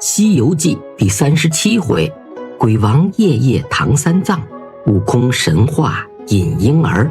西游记》第37回，鬼王夜夜唐三藏，悟空神化引婴儿。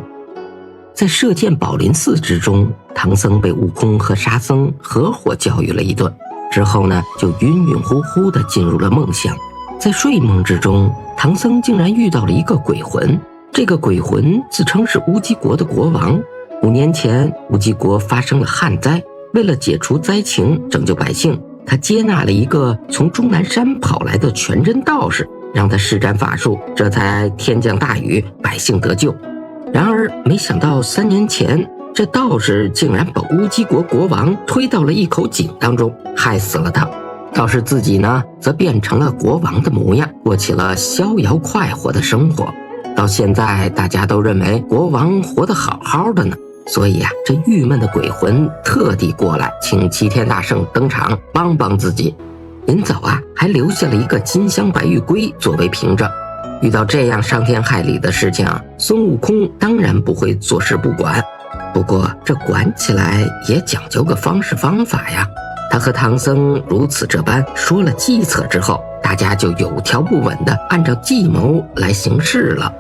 在射箭宝林寺之中，唐僧被悟空和沙僧合伙教育了一顿，之后呢，就晕晕乎乎地进入了梦乡。在睡梦之中，唐僧竟然遇到了一个鬼魂。这个鬼魂自称是乌鸡国的国王。5年前，乌鸡国发生了旱灾，为了解除灾情，拯救百姓，他接纳了一个从终南山跑来的全真道士，让他施展法术，这才天降大雨，百姓得救。然而没想到3年前，这道士竟然把乌鸡国国王推到了一口井当中，害死了他。道士自己呢，则变成了国王的模样，过起了逍遥快活的生活。到现在大家都认为国王活得好好的呢，所以这郁闷的鬼魂特地过来请齐天大圣登场帮帮自己。临走还留下了一个金香白玉龟作为凭证。遇到这样伤天害理的事情，孙悟空当然不会坐视不管，不过这管起来也讲究个方式方法呀。他和唐僧如此这般说了计策之后，大家就有条不紊地按照计谋来行事了。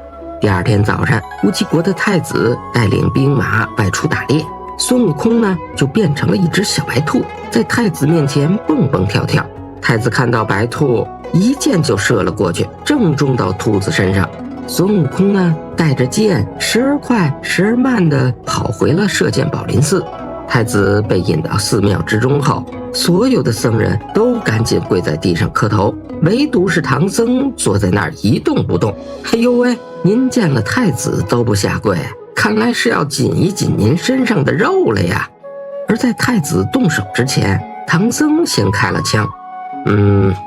第2天早上，乌鸡国的太子带领兵马外出打猎，孙悟空呢就变成了一只小白兔，在太子面前蹦蹦跳跳。太子看到白兔，一箭就射了过去，正中到兔子身上。孙悟空呢带着箭，时而快时而慢地跑回了射箭宝林寺。太子被引到寺庙之中后，所有的僧人都赶紧跪在地上磕头，唯独是唐僧坐在那儿一动不动。哎呦喂，您见了太子都不下跪，看来是要紧一紧您身上的肉了呀。而在太子动手之前，唐僧先开了枪。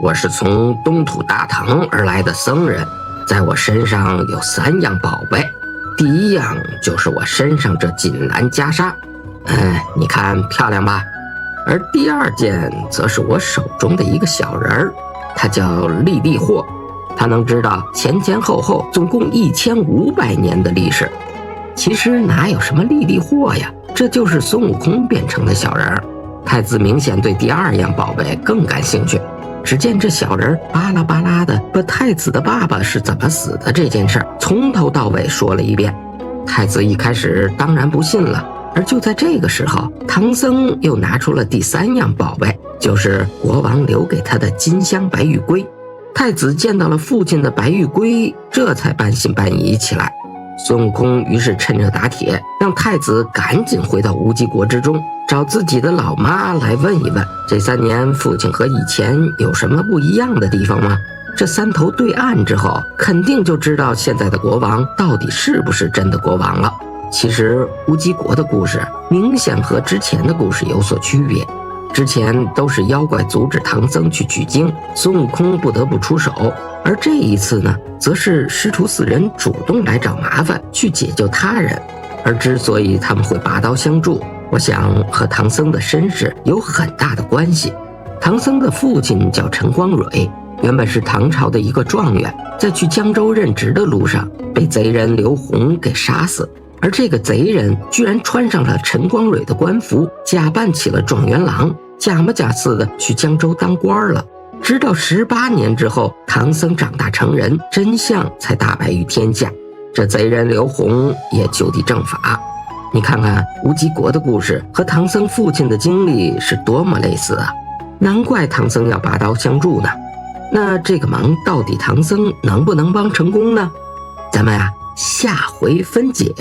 我是从东土大唐而来的僧人，在我身上有3样宝贝。第1样就是我身上这锦兰袈裟，你看漂亮吧？而第2件则是我手中的一个小人儿，他叫利利霍，他能知道前前后后总共1500年的历史。其实哪有什么利利霍呀，这就是孙悟空变成的小人儿。太子明显对第2样宝贝更感兴趣，只见这小人巴拉巴拉的把太子的爸爸是怎么死的这件事儿从头到尾说了一遍。太子一开始当然不信了，而就在这个时候，唐僧又拿出了第3样宝贝，就是国王留给他的金香白玉龟。太子见到了父亲的白玉龟，这才半信半疑起来。孙悟空于是趁热打铁，让太子赶紧回到乌鸡国之中，找自己的老妈来问一问，这3年父亲和以前有什么不一样的地方吗？这3头对岸之后，肯定就知道现在的国王到底是不是真的国王了。其实乌鸡国的故事明显和之前的故事有所区别，之前都是妖怪阻止唐僧去取经，孙悟空不得不出手，而这一次呢，则是师徒4人主动来找麻烦，去解救他人。而之所以他们会拔刀相助，我想和唐僧的身世有很大的关系。唐僧的父亲叫陈光蕊，原本是唐朝的一个状元，在去江州任职的路上被贼人刘洪给杀死，而这个贼人居然穿上了陈光蕊的官服，假扮起了状元郎，假模假式的去江州当官了。直到18年之后，唐僧长大成人，真相才大白于天下，这贼人刘洪也就地正法。你看看乌鸡国的故事和唐僧父亲的经历是多么类似啊！难怪唐僧要拔刀相助呢。那这个忙到底唐僧能不能帮成功呢？咱们下回分解。